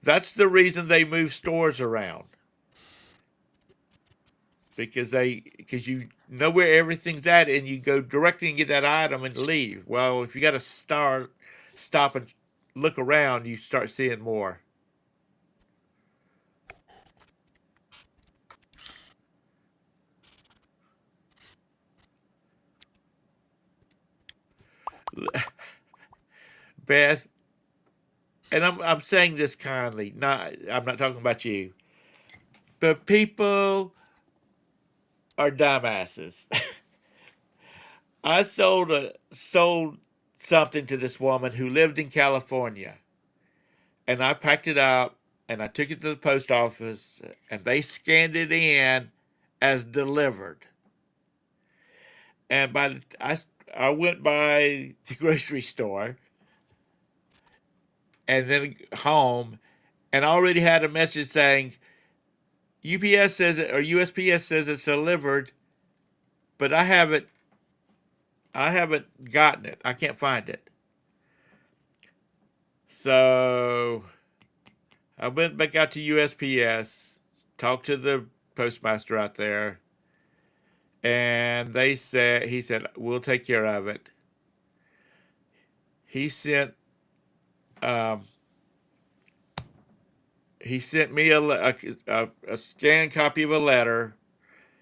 That's the reason they move stores around because you know where everything's at and you go directly and get that item and leave. Well, if you got to stop and look around, you start seeing more. Beth, and I'm saying this kindly. Not I'm not talking about you, but people are dumbasses. I sold something to this woman who lived in California, and I packed it up and I took it to the post office, and they scanned it in as delivered. And I went by the grocery store and then home, and I already had a message saying UPS says it or USPS says it's delivered, but I haven't gotten it. I can't find it. So I went back out to USPS, talked to the postmaster out there, and he said we'll take care of it. He sent um, he sent me a scanned copy of a letter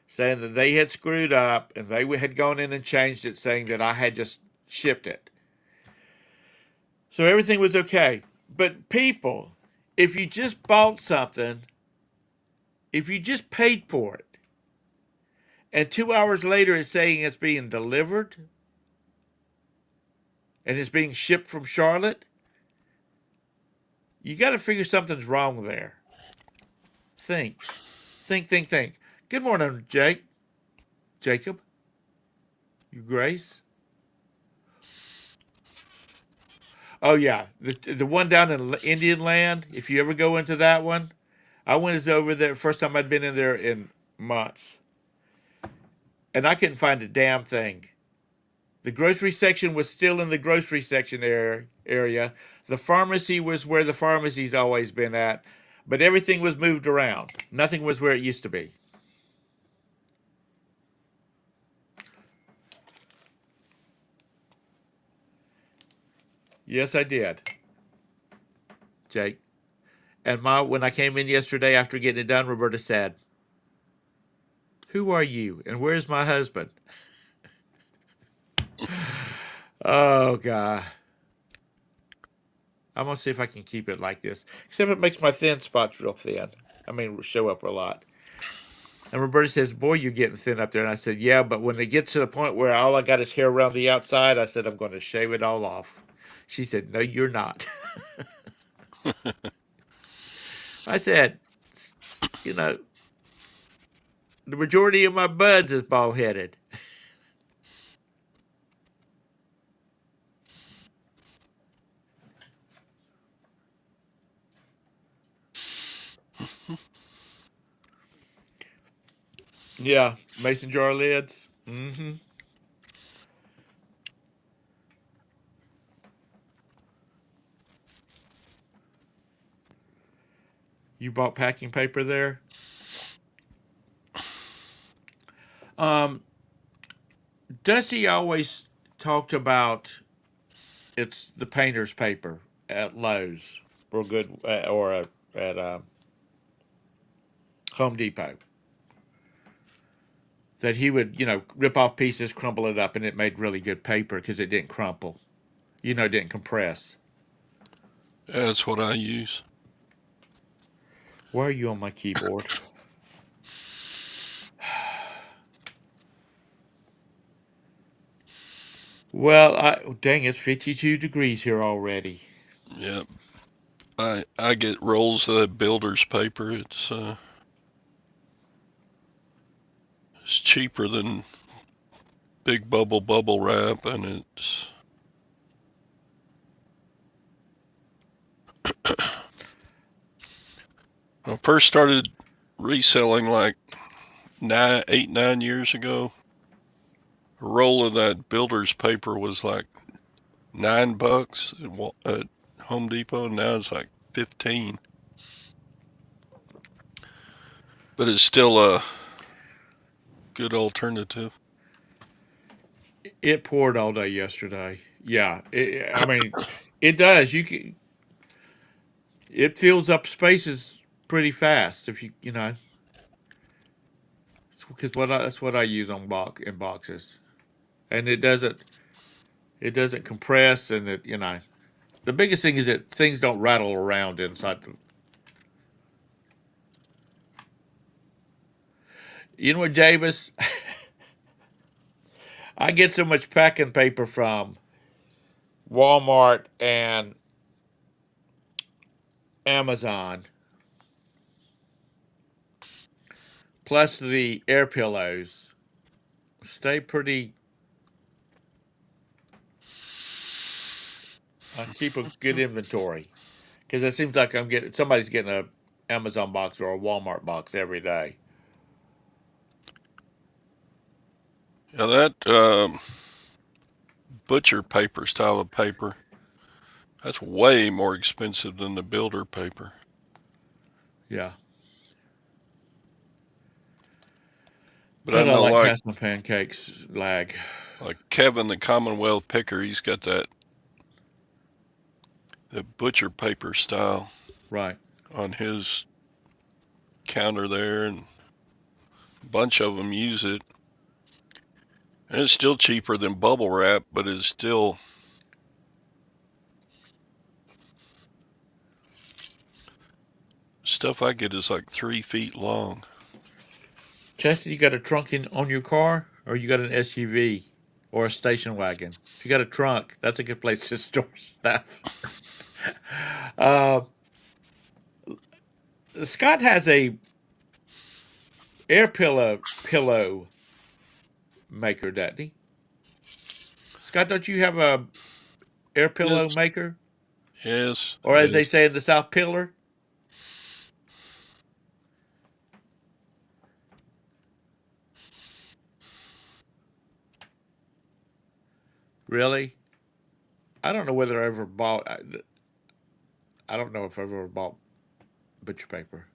saying that they had screwed up and they had gone in and changed it, saying that I had just shipped it. So everything was okay. But people, if you just bought something, if you just paid for it, and 2 hours later it's saying it's being delivered and it's being shipped from Charlotte, you got to figure something's wrong there. Think, think. Good morning, Jacob, you Grace. Oh yeah, the one down in Indian Land. If you ever go into that one, I went over there first time I'd been in there in months, and I couldn't find a damn thing. The grocery section was still in the grocery section area. The pharmacy was where the pharmacy's always been at, but everything was moved around. Nothing was where it used to be. Yes, I did, Jake. And when I came in yesterday after getting it done, Roberta said, "Who are you? And where's my husband?" Oh God. I'm gonna see if I can keep it like this. Except it makes my thin spots real thin. I mean, show up a lot. And Roberta says, "Boy, you're getting thin up there." And I said, "Yeah, but when it gets to the point where all I got is hair around the outside, I said I'm going to shave it all off." She said, "No, you're not." I said, "You know, the majority of my buds is bald headed." Yeah, mason jar lids. Mm-hmm. You bought packing paper there? Um, Dusty always talked about it's the painter's paper at Lowe's or good or at Home Depot. That he would, rip off pieces, crumple it up, and it made really good paper because it didn't crumple. It didn't compress. That's what I use. Why are you on my keyboard? Well, dang, it's 52 degrees here already. Yep. I get rolls of that builder's paper. It's cheaper than big bubble wrap, and it's I first started reselling like 9 years ago. A roll of that builder's paper was like $9 at Home Depot. Now it's like 15. But it's still a good alternative. It poured all day yesterday. Yeah, I mean, it does. It fills up spaces pretty fast if because that's what I use on in boxes, and it doesn't compress, and the biggest thing is that things don't rattle around inside. You know what, James? I get so much packing paper from Walmart and Amazon, plus the air pillows. Stay pretty. I keep a good inventory because it seems like somebody's getting a Amazon box or a Walmart box every day. Yeah, that butcher paper style of paper, that's way more expensive than the builder paper. Yeah, But I but I know like like Castle pancakes lag. Kevin the Commonwealth picker, he's got the butcher paper style Right. on his counter there, and a bunch of them use it. And it's still cheaper than bubble wrap, but it's still stuff I get is like 3 feet long. Chester, you got a trunk on your car, or you got an SUV or a station wagon? If you got a trunk, that's a good place to store stuff. Uh, Scott has a air pillow maker, doesn't he? Scott, don't you have a air pillow Yes, maker, yes, or as they yes. say in the South, pillar? Really? I don't know whether I ever bought. I don't know if I ever bought butcher paper.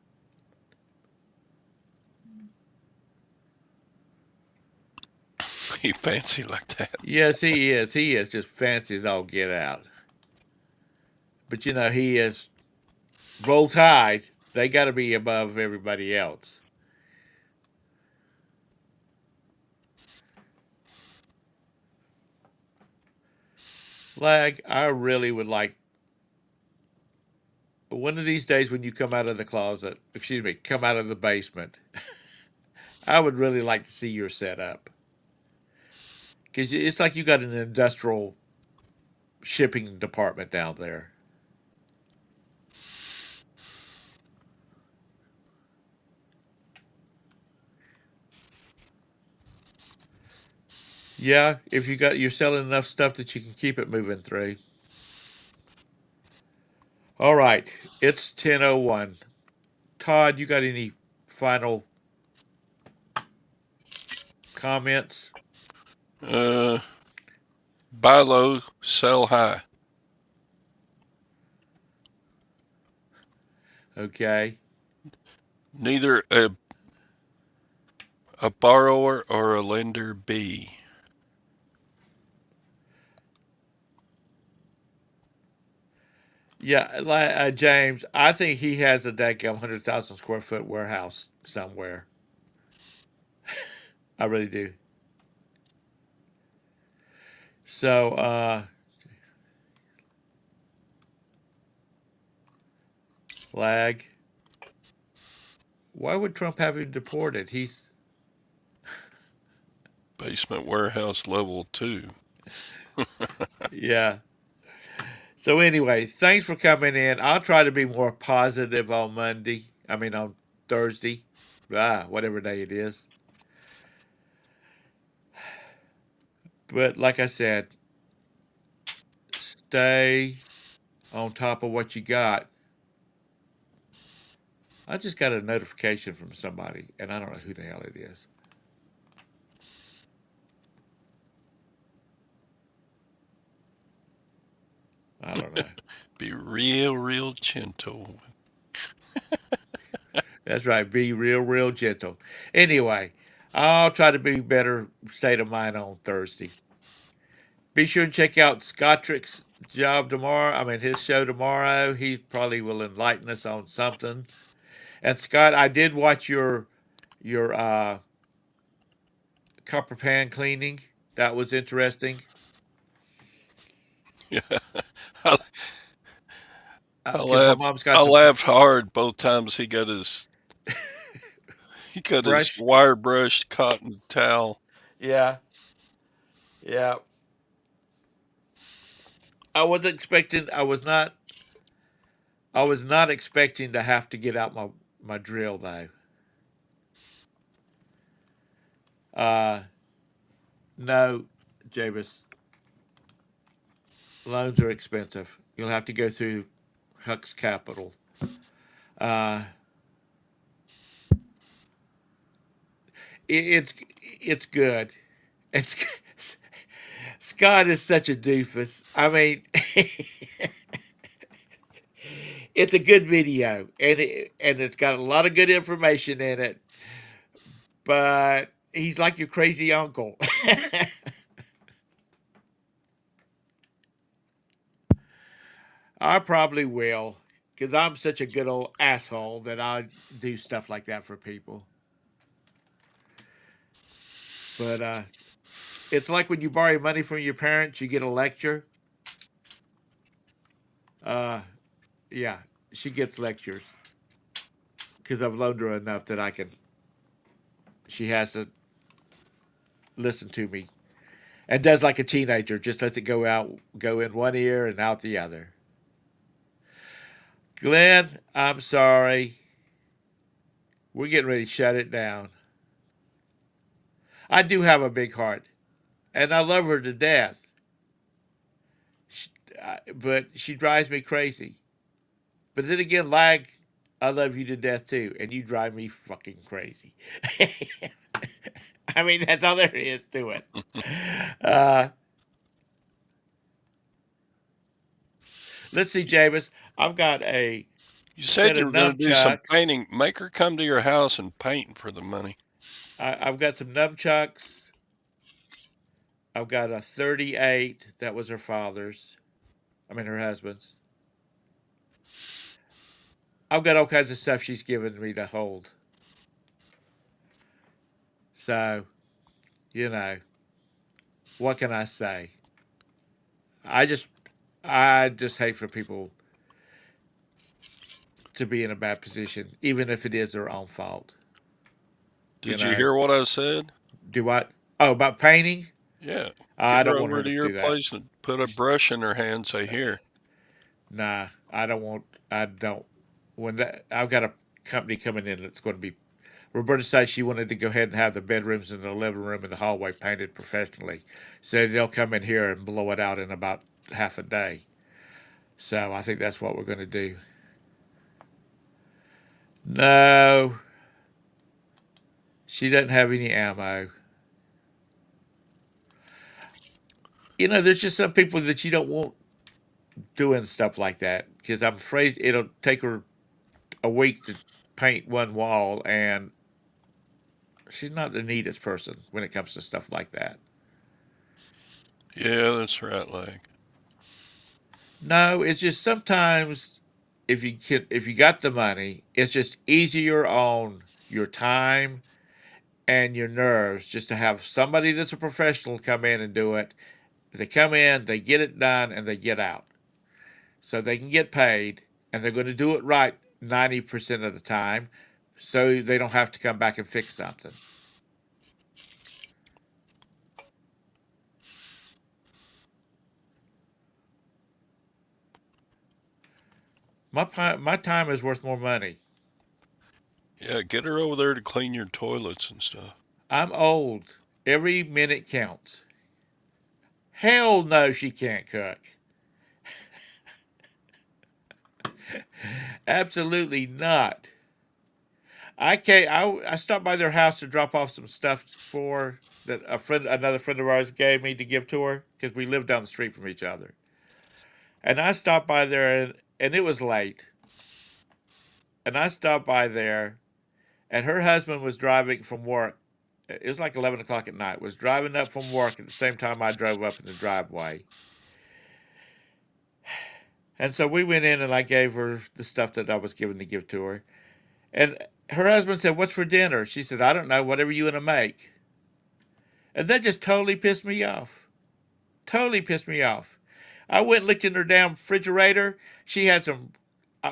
He fancy like that. Yes, he is. He is just fancy as all get out. But you know, he is roll tide. They got to be above everybody else. Lag, I really would like one of these days when you come out of the closet, excuse me, come out of the basement. I would really like to see your setup because it's like you got an industrial shipping department down there. Yeah, if you're selling enough stuff that you can keep it moving through. All right, it's 10:01. Todd, you got any final comments? Uh, buy low, sell high. Okay. Neither a borrower or a lender be. Yeah, James, I think he has a daggum 100,000 square foot warehouse somewhere. I really do. So, lag. Why would Trump have him deported? He's Basement warehouse level 2. yeah. So anyway, thanks for coming in. I'll try to be more positive on Monday. I mean on Thursday. Whatever day it is. But like I said, stay on top of what you got. I just got a notification from somebody, and I don't know who the hell it is. I don't know. Be real, real gentle. That's right. Be real, real gentle. Anyway, I'll try to be better state of mind on Thursday. Be sure and check out Scottrick's job tomorrow. I mean, his show tomorrow. He probably will enlighten us on something. And Scott, I did watch your copper pan cleaning. That was interesting. Yeah. I, I Because my laughed. mom's I got some laughed hard both times he got his brush. wire brushed cotton towel. Yeah, yeah. I was expecting. I was not expecting to have to get out my drill though. Uh, no, Javis. Loans are expensive. You'll have to go through Huck's Capital. Uh, it's it's good. It's Scott is such a doofus. I mean, it's a good video, and it's got a lot of good information in it. But he's like your crazy uncle. I probably will, because I'm such a good old asshole that I do stuff like that for people. But it's like when you borrow money from your parents, you get a lecture. Uh, yeah, she gets lectures because I've loaned her enough that I can. She has to listen to me and does like a teenager, just lets it go in one ear and out the other. Glenn, I'm sorry. We're getting ready to shut it down. I do have a big heart, and I love her to death. She, but she drives me crazy. But then again, lag, I love you to death too, and you drive me fucking crazy. I mean, that's all there is to it. Uh, let's see, James. I've got a You set said you of were going to do some nunchucks. painting. Make her come to your house and paint for the money. I've got some nunchucks. I've got a 38 that was her father's. I mean, her husband's. I've got all kinds of stuff she's given me to hold. So, you know, what can I say? I just, I just hate for people to be in a bad position, even if it is their own fault. You Did you know, hear what I said? do what? Oh, about painting? Yeah. I Get her don't want over her to to your do that. place and put a brush in her hand and say, here. Nah, I don't want. I don't. When that, I've got a company coming in that's going to be. Roberta said she wanted to go ahead and have the bedrooms and the living room and the hallway painted professionally, so they'll come in here and blow it out in about half a day. So I think that's what we're going to do. No, she doesn't have any ammo. You know, there's just some people that you don't want doing stuff like that because I'm afraid it'll take her a week to paint one wall, and she's not the neatest person when it comes to stuff like that. Yeah, that's right leg. No, it's just sometimes if you got the money, it's just easier on your time and your nerves just to have somebody that's a professional come in and do it. They come in, they get it done, and they get out. So they can get paid, and they're going to do it right 90% of the time, so they don't have to come back and fix something. My time is worth more money. Yeah, get her over there to clean your toilets and stuff. I'm old. Every minute counts. Hell no, she can't cook. Absolutely not. I can't. I stopped by their house to drop off some stuff for that another friend of ours gave me to give to her because we live down the street from each other. And I stopped by there and it was late. And I stopped by there and her husband was driving from work. It was like 11 o'clock at night. Was driving up from work at the same time I drove up in the driveway. And so we went in and I gave her the stuff that I was given to give to her. And her husband said, "What's for dinner?" She said, "I don't know, whatever you want to make." And that just totally pissed me off. Totally pissed me off. I went and looked in her damn refrigerator. She had some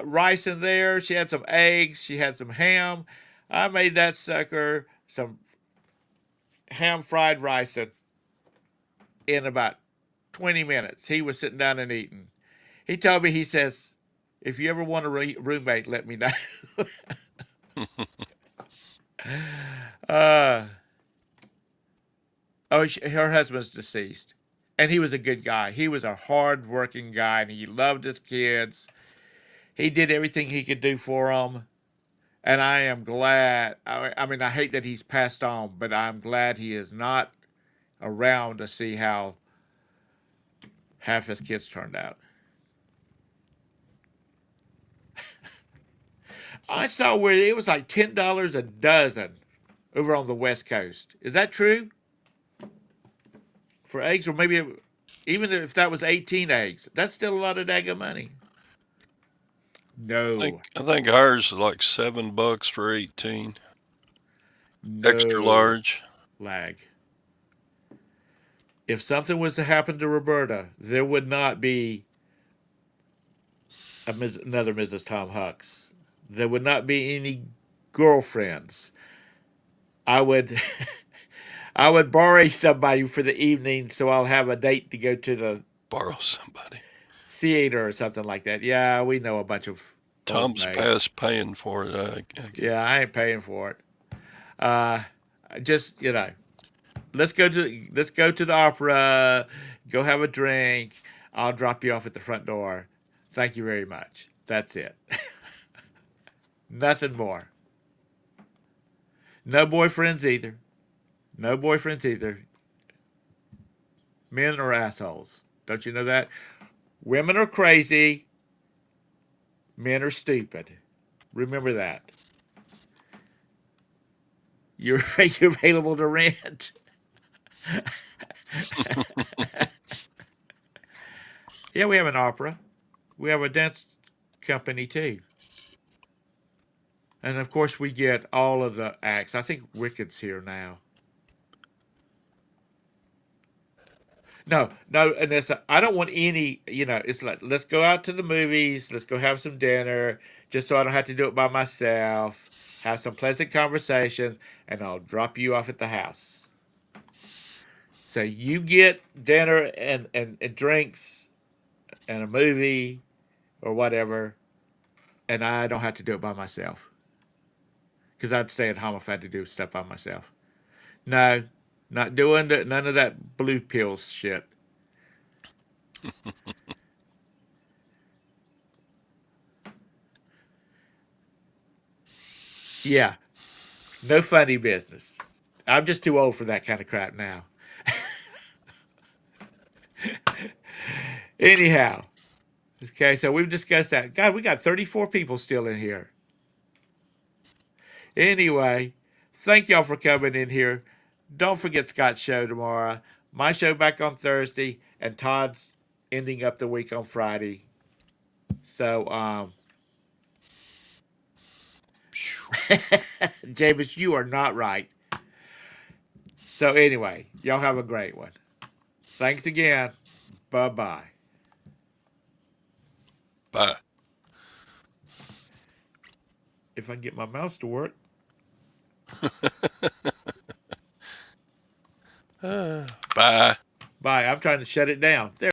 rice in there. She had some eggs. She had some ham. I made that sucker some ham fried rice in about 20 minutes. He was sitting down and eating. He told me, he says, "If you ever want a roommate, let me know." uh, oh, her husband's deceased. And he was a good guy. He was a hard working guy and he loved his kids. He did everything he could do for them. And I am glad. I mean, I hate that he's passed on, but I'm glad he is not around to see how half his kids turned out. I saw where it was like $10 a dozen over on the West Coast. Is that true? For eggs, or maybe even if that was 18 eggs, that's still a lot of daggone money. No, I think ours is like $7 for 18. Extra no large. lag. If something was to happen to Roberta, there would not be another Mrs. Tom Hucks. There would not be any girlfriends. I would I would borrow somebody for the evening so I'll have a date to go to the Borrow somebody. theater or something like that. Yeah, we know a bunch of old Tom's maids. past paying for it. I get. Yeah, I ain't paying for it. Uh, just let's go to the opera. Go have a drink. I'll drop you off at the front door. Thank you very much. That's it. Nothing more. No boyfriends either. No boyfriends either. Men are assholes. Don't you know that? Women are crazy. Men are stupid. Remember that. You're you're available to rent. Yeah, we have an opera. We have a dance company too. And of course, we get all of the acts. I think Ricketts here now. No, no, and I don't want any. It's like let's go out to the movies. Let's go have some dinner, just so I don't have to do it by myself. Have some pleasant conversation, and I'll drop you off at the house. So you get dinner and drinks and a movie or whatever, and I don't have to do it by myself because I'd stay at home if I had to do stuff by myself. No, not doing none of that blue pills shit. Yeah, no funny business. I'm just too old for that kind of crap now. Anyhow, okay, so we've discussed that. God, we got 34 people still in here. Anyway, thank y'all for coming in here. Don't forget Scott's show tomorrow. My show back on Thursday, and Todd's ending up the week on Friday. So, James, you are not right. So anyway, y'all have a great one. Thanks again. Bye-bye. Bye. If I can get my mouse to work. Bye. Bye. I'm trying to shut it down. There.